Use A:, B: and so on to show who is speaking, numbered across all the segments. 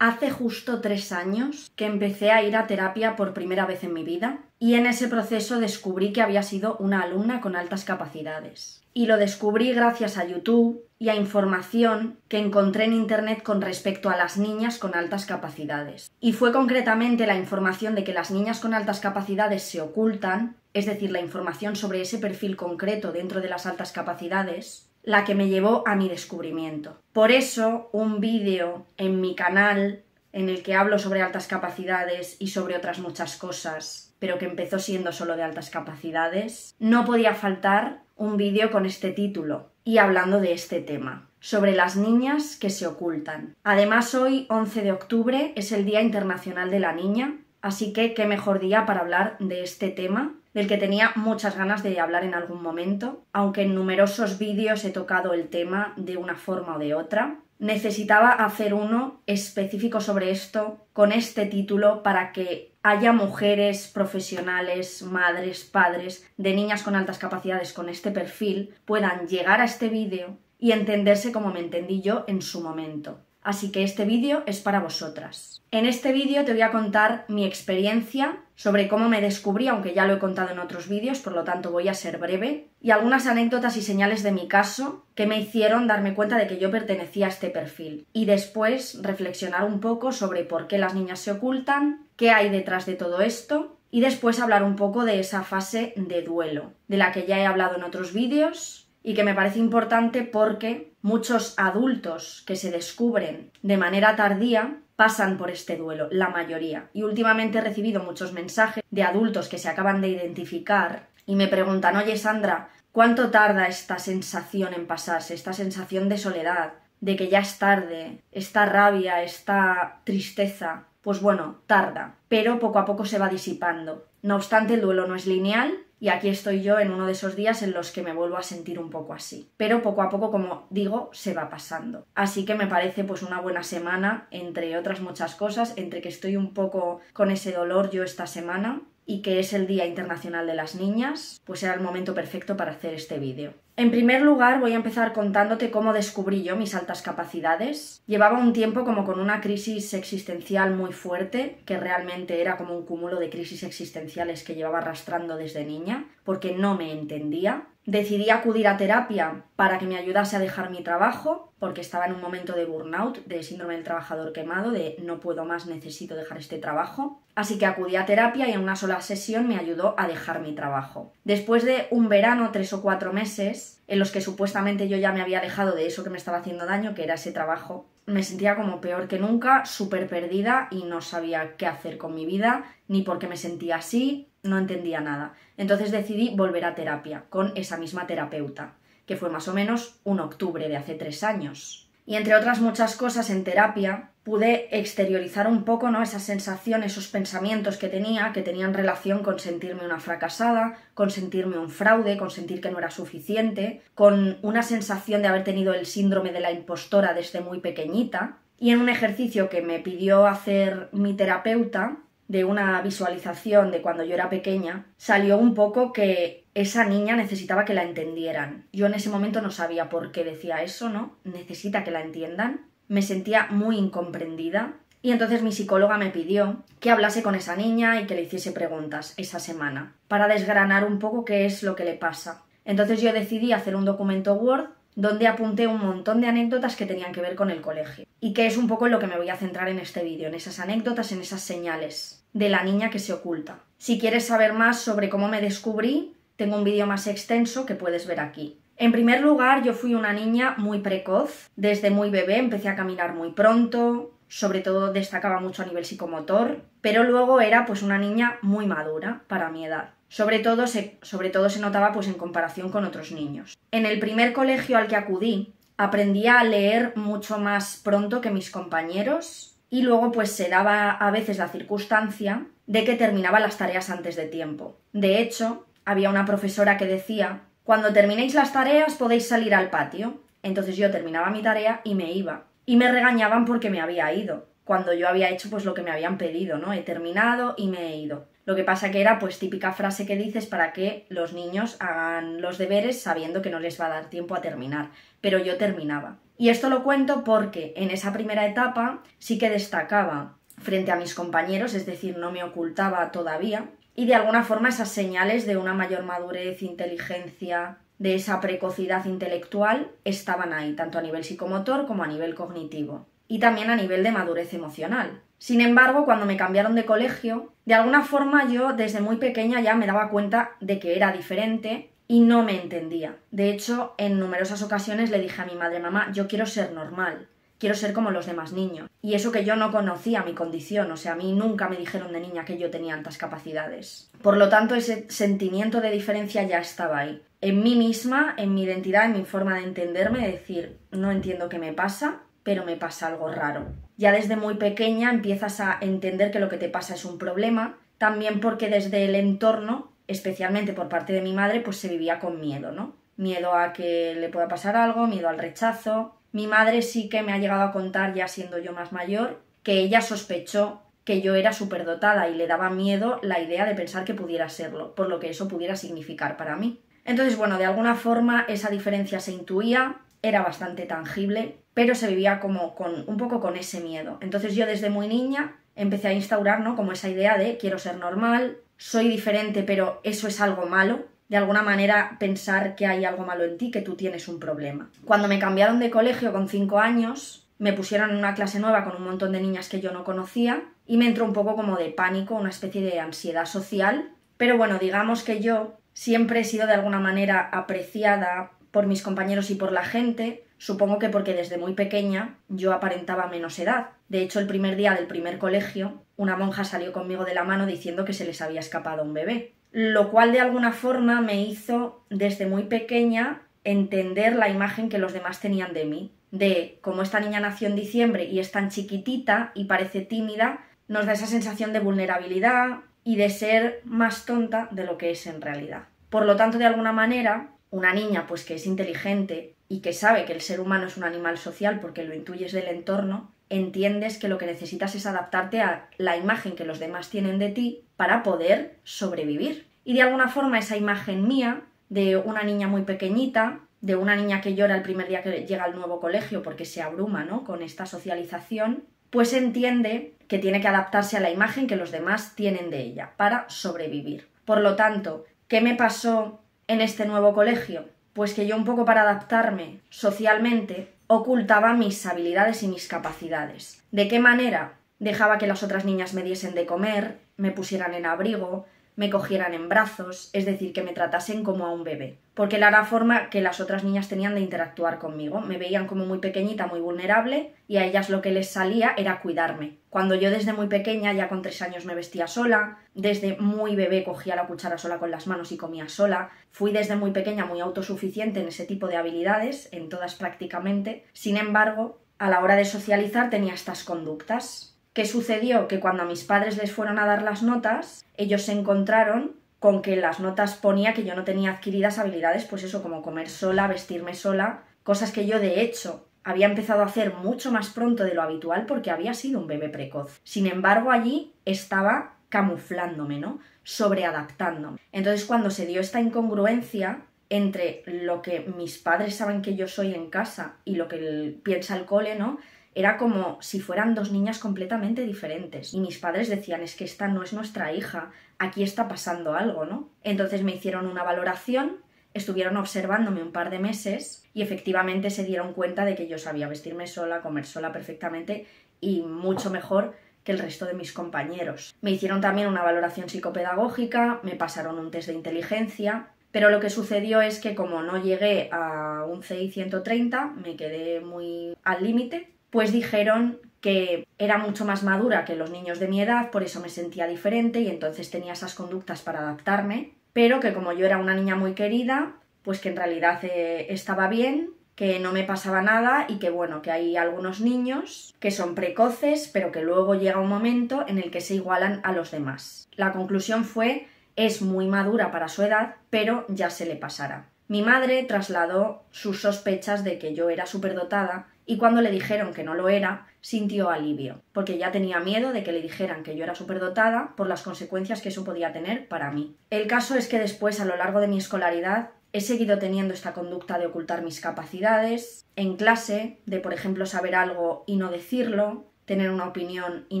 A: Hace justo 3 años que empecé a ir a terapia por primera vez en mi vida y en ese proceso descubrí que había sido una alumna con altas capacidades. Y lo descubrí gracias a YouTube y a información que encontré en Internet con respecto a las niñas con altas capacidades. Y fue concretamente la información de que las niñas con altas capacidades se ocultan, es decir, la información sobre ese perfil concreto dentro de las altas capacidades, la que me llevó a mi descubrimiento. Por eso, un vídeo en mi canal en el que hablo sobre altas capacidades y sobre otras muchas cosas, pero que empezó siendo solo de altas capacidades, no podía faltar un vídeo con este título y hablando de este tema, sobre las niñas que se ocultan. Además, hoy, 11 de octubre, es el Día Internacional de la Niña, así que qué mejor día para hablar de este tema, del que tenía muchas ganas de hablar en algún momento, aunque en numerosos vídeos he tocado el tema de una forma o de otra. Necesitaba hacer uno específico sobre esto, con este título, para que haya mujeres profesionales, madres, padres de niñas con altas capacidades con este perfil, puedan llegar a este vídeo y entenderse como me entendí yo en su momento. Así que este vídeo es para vosotras. En este vídeo te voy a contar mi experiencia sobre cómo me descubrí, aunque ya lo he contado en otros vídeos, por lo tanto voy a ser breve, y algunas anécdotas y señales de mi caso que me hicieron darme cuenta de que yo pertenecía a este perfil. Y después reflexionar un poco sobre por qué las niñas se ocultan, qué hay detrás de todo esto, y después hablar un poco de esa fase de duelo, de la que ya he hablado en otros vídeos, y que me parece importante porque muchos adultos que se descubren de manera tardía pasan por este duelo, la mayoría. Y últimamente he recibido muchos mensajes de adultos que se acaban de identificar y me preguntan: oye Sandra, ¿cuánto tarda esta sensación en pasarse? Esta sensación de soledad, de que ya es tarde, esta rabia, esta tristeza. Pues bueno, tarda, pero poco a poco se va disipando. No obstante, el duelo no es lineal. Y aquí estoy yo en uno de esos días en los que me vuelvo a sentir un poco así. Pero poco a poco, como digo, se va pasando. Así que me parece pues una buena semana, entre otras muchas cosas, entre que estoy un poco con ese dolor yo esta semana y que es el Día Internacional de las Niñas, pues era el momento perfecto para hacer este vídeo. En primer lugar, voy a empezar contándote cómo descubrí yo mis altas capacidades. Llevaba un tiempo como con una crisis existencial muy fuerte, que realmente era como un cúmulo de crisis existenciales que llevaba arrastrando desde niña, porque no me entendía. Decidí acudir a terapia para que me ayudase a dejar mi trabajo, porque estaba en un momento de burnout, de síndrome del trabajador quemado, de no puedo más, necesito dejar este trabajo. Así que acudí a terapia y en una sola sesión me ayudó a dejar mi trabajo. Después de un verano, 3 o 4 meses, en los que supuestamente yo ya me había dejado de eso que me estaba haciendo daño, que era ese trabajo, me sentía como peor que nunca, súper perdida y no sabía qué hacer con mi vida, ni por qué me sentía así, no entendía nada. Entonces decidí volver a terapia con esa misma terapeuta, que fue más o menos un octubre de hace 3 años. Y entre otras muchas cosas en terapia pude exteriorizar un poco, ¿no?, esa sensación, esos pensamientos que tenían relación con sentirme una fracasada, con sentirme un fraude, con sentir que no era suficiente, con una sensación de haber tenido el síndrome de la impostora desde muy pequeñita. Y en un ejercicio que me pidió hacer mi terapeuta, de una visualización de cuando yo era pequeña, salió un poco que esa niña necesitaba que la entendieran. Yo en ese momento no sabía por qué decía eso, ¿no? Necesita que la entiendan. Me sentía muy incomprendida y entonces mi psicóloga me pidió que hablase con esa niña y que le hiciese preguntas esa semana para desgranar un poco qué es lo que le pasa. Entonces yo decidí hacer un documento Word donde apunté un montón de anécdotas que tenían que ver con el colegio. Y que es un poco en lo que me voy a centrar en este vídeo, en esas anécdotas, en esas señales de la niña que se oculta. Si quieres saber más sobre cómo me descubrí, tengo un vídeo más extenso que puedes ver aquí. En primer lugar, yo fui una niña muy precoz. Desde muy bebé empecé a caminar muy pronto, sobre todo destacaba mucho a nivel psicomotor, pero luego era pues una niña muy madura para mi edad. Sobre todo se notaba pues en comparación con otros niños. En el primer colegio al que acudí, aprendí a leer mucho más pronto que mis compañeros y luego pues se daba a veces la circunstancia de que terminaba las tareas antes de tiempo. De hecho, había una profesora que decía: cuando terminéis las tareas podéis salir al patio. Entonces yo terminaba mi tarea y me iba. Y me regañaban porque me había ido, cuando yo había hecho pues lo que me habían pedido, ¿no? He terminado y me he ido. Lo que pasa que era pues típica frase que dices para que los niños hagan los deberes sabiendo que no les va a dar tiempo a terminar. Pero yo terminaba. Y esto lo cuento porque en esa primera etapa sí que destacaba frente a mis compañeros, es decir, no me ocultaba todavía, y de alguna forma esas señales de una mayor madurez, inteligencia, de esa precocidad intelectual estaban ahí, tanto a nivel psicomotor como a nivel cognitivo, y también a nivel de madurez emocional. Sin embargo, cuando me cambiaron de colegio, de alguna forma yo desde muy pequeña ya me daba cuenta de que era diferente y no me entendía. De hecho, en numerosas ocasiones le dije a mi madre: mamá, yo quiero ser normal, quiero ser como los demás niños. Y eso que yo no conocía mi condición, o sea, a mí nunca me dijeron de niña que yo tenía altas capacidades. Por lo tanto, ese sentimiento de diferencia ya estaba ahí. En mí misma, en mi identidad, en mi forma de entenderme, de decir, no entiendo qué me pasa, pero me pasa algo raro. Ya desde muy pequeña empiezas a entender que lo que te pasa es un problema, también porque desde el entorno, especialmente por parte de mi madre, pues se vivía con miedo, ¿no? Miedo a que le pueda pasar algo, miedo al rechazo. Mi madre sí que me ha llegado a contar, ya siendo yo más mayor, que ella sospechó que yo era superdotada y le daba miedo la idea de pensar que pudiera serlo, por lo que eso pudiera significar para mí. Entonces, bueno, de alguna forma esa diferencia se intuía, era bastante tangible, pero se vivía como un poco con ese miedo. Entonces yo desde muy niña empecé a instaurar, ¿no?, como esa idea de quiero ser normal, soy diferente, pero eso es algo malo. De alguna manera pensar que hay algo malo en ti, que tú tienes un problema. Cuando me cambiaron de colegio con 5 años, me pusieron en una clase nueva con un montón de niñas que yo no conocía y me entró un poco como de pánico, una especie de ansiedad social. Pero bueno, digamos que yo siempre he sido de alguna manera apreciada por mis compañeros y por la gente, supongo que porque desde muy pequeña yo aparentaba menos edad. De hecho, el primer día del primer colegio, una monja salió conmigo de la mano diciendo que se les había escapado un bebé. Lo cual de alguna forma me hizo desde muy pequeña entender la imagen que los demás tenían de mí. De como esta niña nació en diciembre y es tan chiquitita y parece tímida, nos da esa sensación de vulnerabilidad y de ser más tonta de lo que es en realidad. Por lo tanto, de alguna manera, una niña pues que es inteligente y que sabe que el ser humano es un animal social porque lo intuyes del entorno, entiendes que lo que necesitas es adaptarte a la imagen que los demás tienen de ti para poder sobrevivir. Y de alguna forma esa imagen mía de una niña muy pequeñita, de una niña que llora el primer día que llega al nuevo colegio porque se abruma, ¿no?, con esta socialización, pues entiende que tiene que adaptarse a la imagen que los demás tienen de ella para sobrevivir. Por lo tanto, ¿qué me pasó en este nuevo colegio? Pues que yo, un poco para adaptarme socialmente, ocultaba mis habilidades y mis capacidades. ¿De qué manera? Dejaba que las otras niñas me diesen de comer, me pusieran en abrigo, me cogieran en brazos, es decir, que me tratasen como a un bebé. Porque era la forma que las otras niñas tenían de interactuar conmigo. Me veían como muy pequeñita, muy vulnerable, y a ellas lo que les salía era cuidarme. Cuando yo desde muy pequeña, ya con 3 años, me vestía sola, desde muy bebé cogía la cuchara sola con las manos y comía sola, fui desde muy pequeña muy autosuficiente en ese tipo de habilidades, en todas prácticamente. Sin embargo, a la hora de socializar tenía estas conductas. ¿Qué sucedió? Que cuando a mis padres les fueron a dar las notas, ellos se encontraron con que las notas ponía que yo no tenía adquiridas habilidades, pues eso, como comer sola, vestirme sola, cosas que yo de hecho había empezado a hacer mucho más pronto de lo habitual porque había sido un bebé precoz. Sin embargo, allí estaba camuflándome, ¿no?, sobreadaptándome. Entonces, cuando se dio esta incongruencia entre lo que mis padres saben que yo soy en casa y lo que piensa el cole, ¿no?, era como si fueran dos niñas completamente diferentes. Y mis padres decían, es que esta no es nuestra hija, aquí está pasando algo, ¿no? Entonces me hicieron una valoración, estuvieron observándome un par de meses y efectivamente se dieron cuenta de que yo sabía vestirme sola, comer sola perfectamente y mucho mejor que el resto de mis compañeros. Me hicieron también una valoración psicopedagógica, me pasaron un test de inteligencia, pero lo que sucedió es que como no llegué a un CI 130, me quedé muy al límite, pues dijeron que era mucho más madura que los niños de mi edad, por eso me sentía diferente y entonces tenía esas conductas para adaptarme, pero que como yo era una niña muy querida, pues que en realidad estaba bien, que no me pasaba nada y que bueno, que hay algunos niños que son precoces, pero que luego llega un momento en el que se igualan a los demás. La conclusión fue, es muy madura para su edad, pero ya se le pasará. Mi madre trasladó sus sospechas de que yo era superdotada y cuando le dijeron que no lo era, sintió alivio, porque ya tenía miedo de que le dijeran que yo era superdotada por las consecuencias que eso podía tener para mí. El caso es que después, a lo largo de mi escolaridad, he seguido teniendo esta conducta de ocultar mis capacidades, en clase, de por ejemplo saber algo y no decirlo, tener una opinión y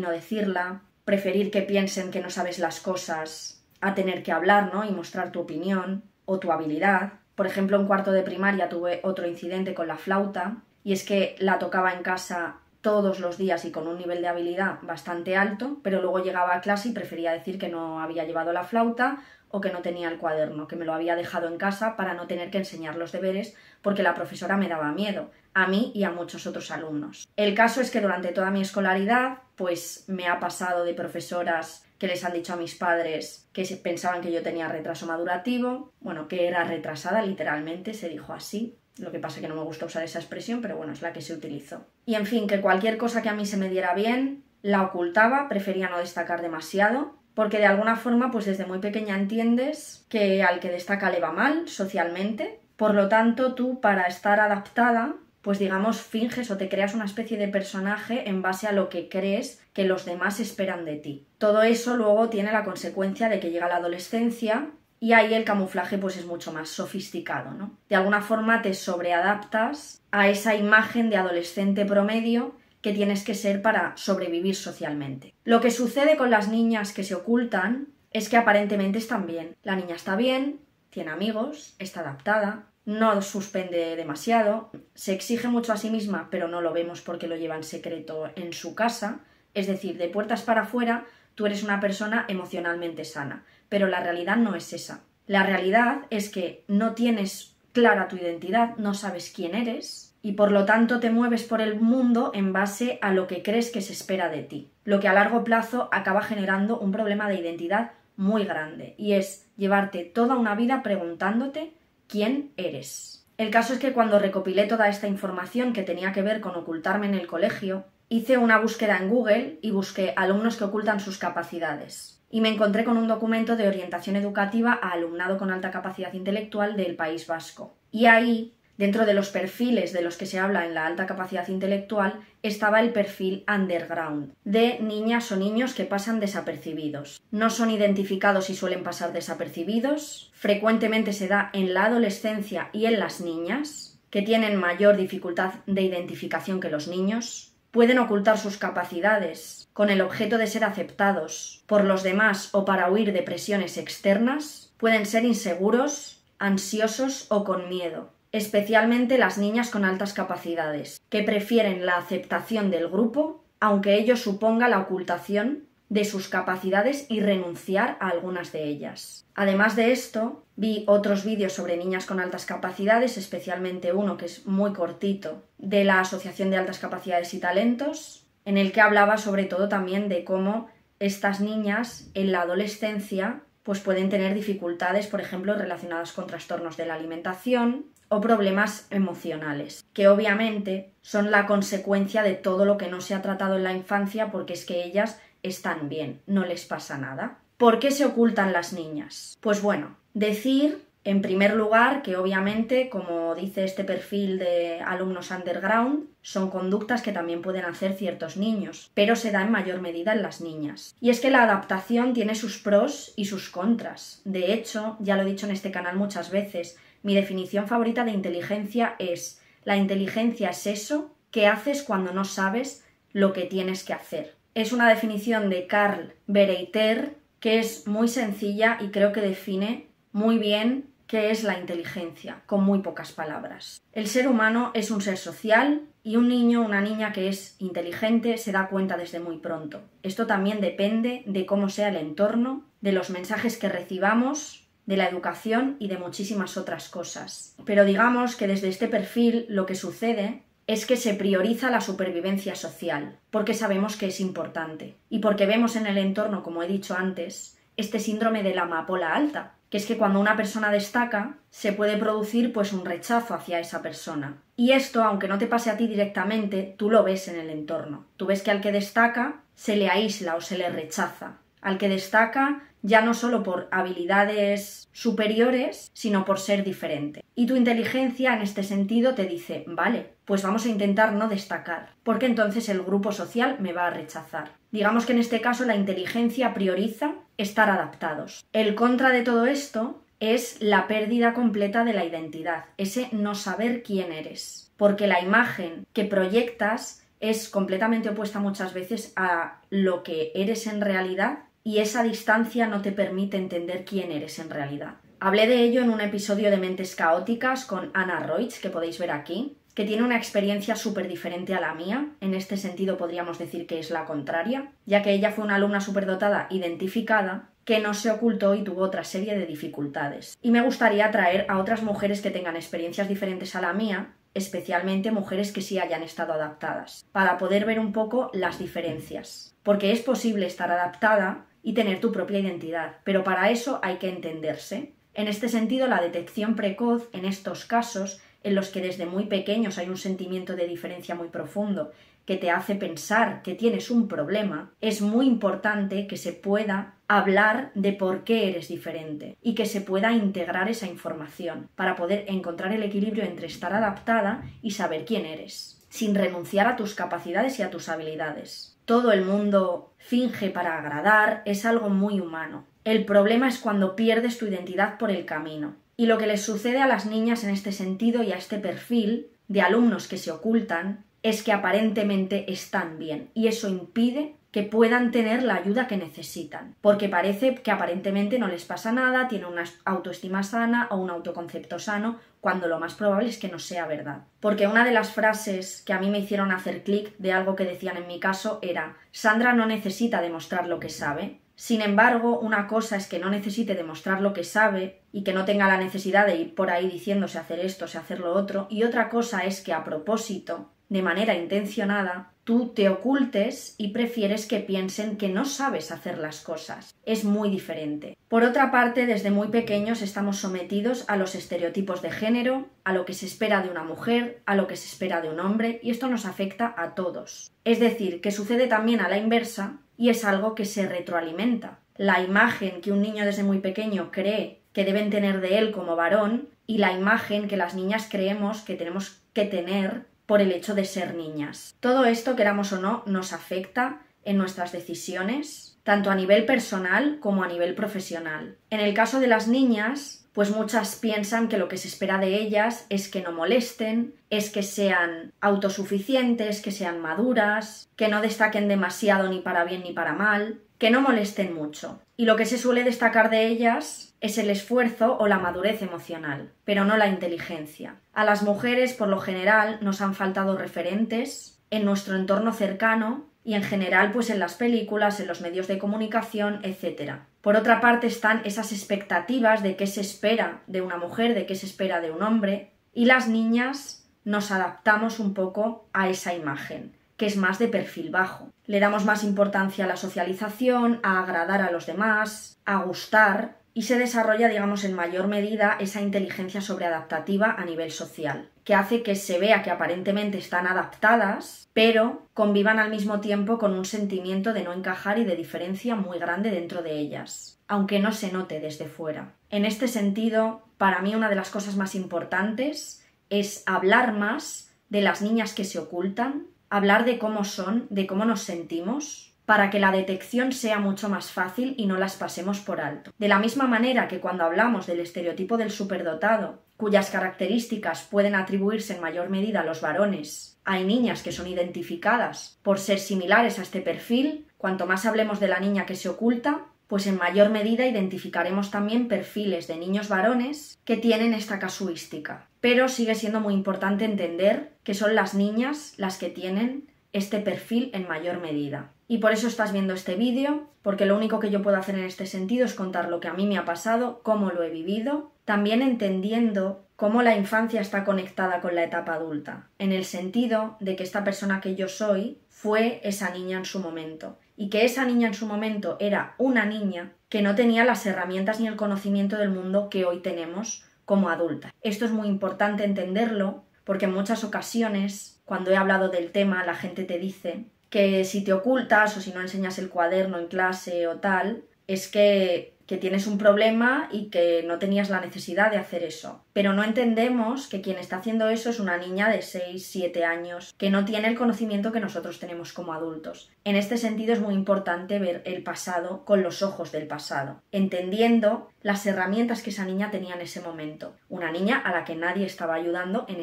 A: no decirla, preferir que piensen que no sabes las cosas a tener que hablar, ¿no? Y mostrar tu opinión o tu habilidad. Por ejemplo, en cuarto de primaria tuve otro incidente con la flauta, y es que la tocaba en casa todos los días y con un nivel de habilidad bastante alto, pero luego llegaba a clase y prefería decir que no había llevado la flauta o que no tenía el cuaderno, que me lo había dejado en casa para no tener que enseñar los deberes porque la profesora me daba miedo, a mí y a muchos otros alumnos. El caso es que durante toda mi escolaridad, pues me ha pasado de profesoras que les han dicho a mis padres que pensaban que yo tenía retraso madurativo, bueno, que era retrasada, literalmente, se dijo así. Lo que pasa es que no me gusta usar esa expresión, pero bueno, es la que se utilizó. Y en fin, que cualquier cosa que a mí se me diera bien, la ocultaba, prefería no destacar demasiado, porque de alguna forma, pues desde muy pequeña entiendes que al que destaca le va mal socialmente. Por lo tanto, tú, para estar adaptada, pues digamos, finges o te creas una especie de personaje en base a lo que crees que los demás esperan de ti. Todo eso luego tiene la consecuencia de que llega la adolescencia y ahí el camuflaje pues es mucho más sofisticado, ¿no? De alguna forma te sobreadaptas a esa imagen de adolescente promedio que tienes que ser para sobrevivir socialmente. Lo que sucede con las niñas que se ocultan es que aparentemente están bien. La niña está bien, tiene amigos, está adaptada, no suspende demasiado, se exige mucho a sí misma, pero no lo vemos porque lo lleva en secreto en su casa. Es decir, de puertas para afuera, tú eres una persona emocionalmente sana, pero la realidad no es esa. La realidad es que no tienes clara tu identidad, no sabes quién eres y por lo tanto te mueves por el mundo en base a lo que crees que se espera de ti, lo que a largo plazo acaba generando un problema de identidad muy grande y es llevarte toda una vida preguntándote quién eres. El caso es que cuando recopilé toda esta información que tenía que ver con ocultarme en el colegio, hice una búsqueda en Google y busqué alumnos que ocultan sus capacidades. Y me encontré con un documento de orientación educativa a alumnado con alta capacidad intelectual del País Vasco. Y ahí, dentro de los perfiles de los que se habla en la alta capacidad intelectual, estaba el perfil underground, de niñas o niños que pasan desapercibidos. No son identificados y suelen pasar desapercibidos. Frecuentemente se da en la adolescencia y en las niñas, que tienen mayor dificultad de identificación que los niños. Pueden ocultar sus capacidades con el objeto de ser aceptados por los demás o para huir de presiones externas. Pueden ser inseguros, ansiosos o con miedo. Especialmente las niñas con altas capacidades, que prefieren la aceptación del grupo, aunque ello suponga la ocultación de sus capacidades y renunciar a algunas de ellas. Además de esto, vi otros vídeos sobre niñas con altas capacidades, especialmente uno que es muy cortito, de la Asociación de Altas Capacidades y Talentos, en el que hablaba sobre todo también de cómo estas niñas en la adolescencia pues pueden tener dificultades, por ejemplo, relacionadas con trastornos de la alimentación o problemas emocionales, que obviamente son la consecuencia de todo lo que no se ha tratado en la infancia, porque es que ellas están bien, no les pasa nada. ¿Por qué se ocultan las niñas? Pues bueno, decir en primer lugar que obviamente, como dice este perfil de alumnos underground, son conductas que también pueden hacer ciertos niños, pero se da en mayor medida en las niñas. Y es que la adaptación tiene sus pros y sus contras. De hecho, ya lo he dicho en este canal muchas veces, mi definición favorita de inteligencia es: la inteligencia es eso que haces cuando no sabes lo que tienes que hacer. Es una definición de Carl Bereiter que es muy sencilla y creo que define muy bien qué es la inteligencia, con muy pocas palabras. El ser humano es un ser social y un niño o una niña que es inteligente se da cuenta desde muy pronto. Esto también depende de cómo sea el entorno, de los mensajes que recibamos, de la educación y de muchísimas otras cosas. Pero digamos que desde este perfil lo que sucede es que se prioriza la supervivencia social, porque sabemos que es importante y porque vemos en el entorno, como he dicho antes, este síndrome de la amapola alta, que es que cuando una persona destaca se puede producir pues un rechazo hacia esa persona. Y esto, aunque no te pase a ti directamente, tú lo ves en el entorno. Tú ves que al que destaca se le aísla o se le rechaza. Al que destaca ya no solo por habilidades superiores, sino por ser diferente. Y tu inteligencia en este sentido te dice, vale, pues vamos a intentar no destacar, porque entonces el grupo social me va a rechazar. Digamos que en este caso la inteligencia prioriza estar adaptados. El contra de todo esto es la pérdida completa de la identidad, ese no saber quién eres, porque la imagen que proyectas es completamente opuesta muchas veces a lo que eres en realidad y esa distancia no te permite entender quién eres en realidad. Hablé de ello en un episodio de Mentes Caóticas con Anna Roig, que podéis ver aquí, que tiene una experiencia súper diferente a la mía. En este sentido podríamos decir que es la contraria, ya que ella fue una alumna superdotada identificada que no se ocultó y tuvo otra serie de dificultades. Y me gustaría traer a otras mujeres que tengan experiencias diferentes a la mía, especialmente mujeres que sí hayan estado adaptadas, para poder ver un poco las diferencias. Porque es posible estar adaptada y tener tu propia identidad, pero para eso hay que entenderse. En este sentido, la detección precoz en estos casos, en los que desde muy pequeños hay un sentimiento de diferencia muy profundo que te hace pensar que tienes un problema, es muy importante que se pueda hablar de por qué eres diferente y que se pueda integrar esa información para poder encontrar el equilibrio entre estar adaptada y saber quién eres, sin renunciar a tus capacidades y a tus habilidades. Todo el mundo finge para agradar, es algo muy humano. El problema es cuando pierdes tu identidad por el camino. Y lo que les sucede a las niñas en este sentido y a este perfil de alumnos que se ocultan es que aparentemente están bien y eso impide que puedan tener la ayuda que necesitan, porque parece que aparentemente no les pasa nada, tienen una autoestima sana o un autoconcepto sano, cuando lo más probable es que no sea verdad. Porque una de las frases que a mí me hicieron hacer clic de algo que decían en mi caso era: Sandra no necesita demostrar lo que sabe. Sin embargo, una cosa es que no necesite demostrar lo que sabe y que no tenga la necesidad de ir por ahí diciéndose hacer esto, sé hacer lo otro, y otra cosa es que a propósito, de manera intencionada, tú te ocultes y prefieres que piensen que no sabes hacer las cosas. Es muy diferente. Por otra parte, desde muy pequeños estamos sometidos a los estereotipos de género, a lo que se espera de una mujer, a lo que se espera de un hombre, y esto nos afecta a todos. Es decir, que sucede también a la inversa y es algo que se retroalimenta. La imagen que un niño desde muy pequeño cree que deben tener de él como varón y la imagen que las niñas creemos que tenemos que tener por el hecho de ser niñas. Todo esto, queramos o no, nos afecta en nuestras decisiones, tanto a nivel personal como a nivel profesional. En el caso de las niñas, pues muchas piensan que lo que se espera de ellas es que no molesten, es que sean autosuficientes, que sean maduras, que no destaquen demasiado ni para bien ni para mal, que no molesten mucho. Y lo que se suele destacar de ellas es el esfuerzo o la madurez emocional, pero no la inteligencia. A las mujeres, por lo general, nos han faltado referentes en nuestro entorno cercano y en general pues en las películas, en los medios de comunicación, etc. Por otra parte están esas expectativas de qué se espera de una mujer, de qué se espera de un hombre, y las niñas nos adaptamos un poco a esa imagen, que es más de perfil bajo. Le damos más importancia a la socialización, a agradar a los demás, a gustar, y se desarrolla, digamos, en mayor medida esa inteligencia sobreadaptativa a nivel social, que hace que se vea que aparentemente están adaptadas, pero convivan al mismo tiempo con un sentimiento de no encajar y de diferencia muy grande dentro de ellas, aunque no se note desde fuera. En este sentido, para mí una de las cosas más importantes es hablar más de las niñas que se ocultan, hablar de cómo son, de cómo nos sentimos, para que la detección sea mucho más fácil y no las pasemos por alto. De la misma manera que cuando hablamos del estereotipo del superdotado, cuyas características pueden atribuirse en mayor medida a los varones, hay niñas que son identificadas por ser similares a este perfil, cuanto más hablemos de la niña que se oculta, pues en mayor medida identificaremos también perfiles de niños varones que tienen esta casuística. Pero sigue siendo muy importante entender que son las niñas las que tienen este perfil en mayor medida. Y por eso estás viendo este vídeo, porque lo único que yo puedo hacer en este sentido es contar lo que a mí me ha pasado, cómo lo he vivido, también entendiendo cómo la infancia está conectada con la etapa adulta, en el sentido de que esta persona que yo soy fue esa niña en su momento, y que esa niña en su momento era una niña que no tenía las herramientas ni el conocimiento del mundo que hoy tenemos como adulta. Esto es muy importante entenderlo, porque en muchas ocasiones, cuando he hablado del tema, la gente te dice que si te ocultas o si no enseñas el cuaderno en clase o tal, es que que tienes un problema y que no tenías la necesidad de hacer eso. Pero no entendemos que quien está haciendo eso es una niña de 6, 7 años, que no tiene el conocimiento que nosotros tenemos como adultos. En este sentido es muy importante ver el pasado con los ojos del pasado, entendiendo las herramientas que esa niña tenía en ese momento. Una niña a la que nadie estaba ayudando en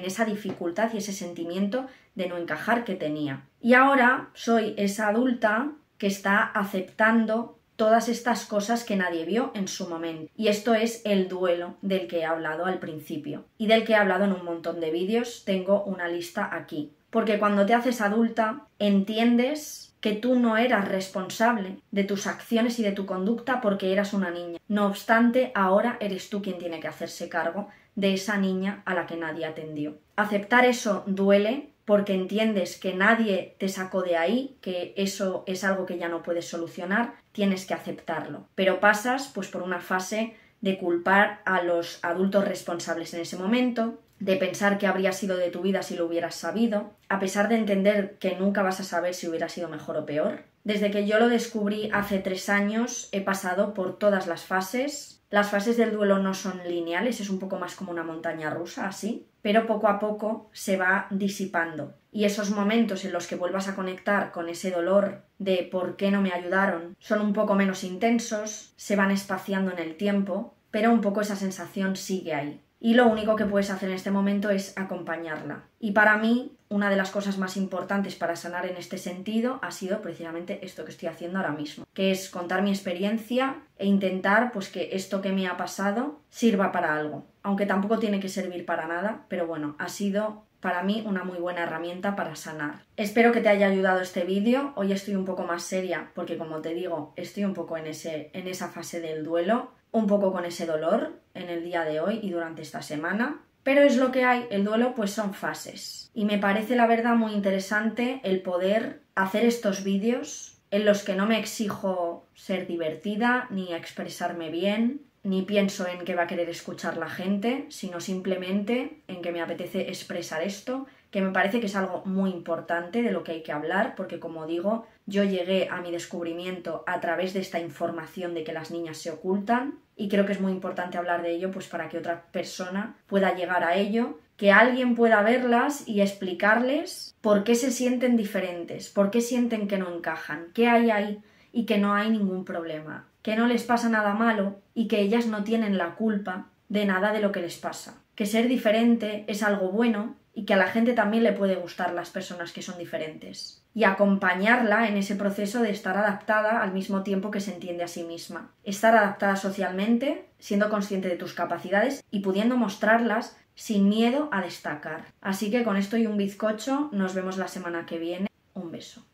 A: esa dificultad y ese sentimiento de no encajar que tenía. Y ahora soy esa adulta que está aceptando todas estas cosas que nadie vio en su momento. Y esto es el duelo del que he hablado al principio y del que he hablado en un montón de vídeos. Tengo una lista aquí. Porque cuando te haces adulta, entiendes que tú no eras responsable de tus acciones y de tu conducta porque eras una niña. No obstante, ahora eres tú quien tiene que hacerse cargo de esa niña a la que nadie atendió. Aceptar eso duele, porque entiendes que nadie te sacó de ahí, que eso es algo que ya no puedes solucionar, tienes que aceptarlo. Pero pasas pues por una fase de culpar a los adultos responsables en ese momento, de pensar que habría sido de tu vida si lo hubieras sabido, a pesar de entender que nunca vas a saber si hubiera sido mejor o peor. Desde que yo lo descubrí hace 3 años he pasado por todas las fases. Las fases del duelo no son lineales, es un poco más como una montaña rusa, así, pero poco a poco se va disipando. Y esos momentos en los que vuelvas a conectar con ese dolor de por qué no me ayudaron son un poco menos intensos, se van espaciando en el tiempo, pero un poco esa sensación sigue ahí. Y lo único que puedes hacer en este momento es acompañarla. Y para mí, una de las cosas más importantes para sanar en este sentido ha sido precisamente esto que estoy haciendo ahora mismo, que es contar mi experiencia e intentar pues que esto que me ha pasado sirva para algo. Aunque tampoco tiene que servir para nada, pero bueno, ha sido para mí una muy buena herramienta para sanar. Espero que te haya ayudado este vídeo. Hoy estoy un poco más seria porque, como te digo, estoy un poco en esa fase del duelo, un poco con ese dolor en el día de hoy y durante esta semana. Pero es lo que hay, el duelo pues son fases. Y me parece la verdad muy interesante el poder hacer estos vídeos en los que no me exijo ser divertida ni expresarme bien, ni pienso en qué va a querer escuchar la gente, sino simplemente en que me apetece expresar esto, que me parece que es algo muy importante de lo que hay que hablar, porque como digo, yo llegué a mi descubrimiento a través de esta información de que las niñas se ocultan y creo que es muy importante hablar de ello pues para que otra persona pueda llegar a ello, que alguien pueda verlas y explicarles por qué se sienten diferentes, por qué sienten que no encajan, qué hay ahí y que no hay ningún problema, que no les pasa nada malo y que ellas no tienen la culpa de nada de lo que les pasa, que ser diferente es algo bueno y que a la gente también le puede gustar las personas que son diferentes y acompañarla en ese proceso de estar adaptada al mismo tiempo que se entiende a sí misma. Estar adaptada socialmente, siendo consciente de tus capacidades y pudiendo mostrarlas sin miedo a destacar. Así que con esto y un bizcocho nos vemos la semana que viene. Un beso.